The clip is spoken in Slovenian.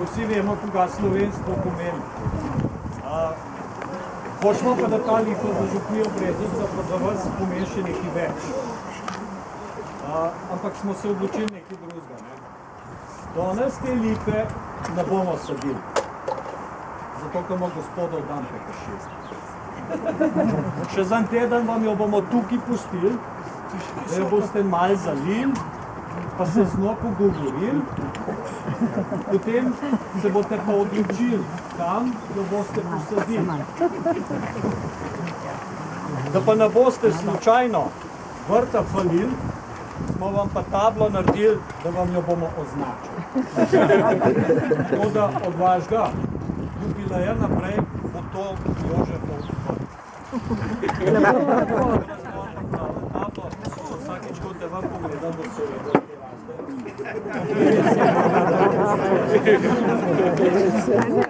vsi vemo, kaj slovenstvo pomeni. Hočemo pa, da ta lipa za župnijo Brezovica pa za vas pomeni še nekaj več. Ampak smo se odločili nekaj drugega. Danes te lipe ne bomo sadili, zato ker ima gospodov dan pekašest. Še za en teden vam jo bomo tukaj pustili, da jo boste malo zalili, pa se z njo pogovorili, potem se boste pa odločili, kam jo boste posadili. Da pa ne boste slučajno vrta falili, smo vam pa tablo naredili, da vam jo bomo označili. Tako da od vašega jubileja naprej bo to Jožefov vrt. Vsakič, ko te vam pogledam, bo se vedel, kje vas.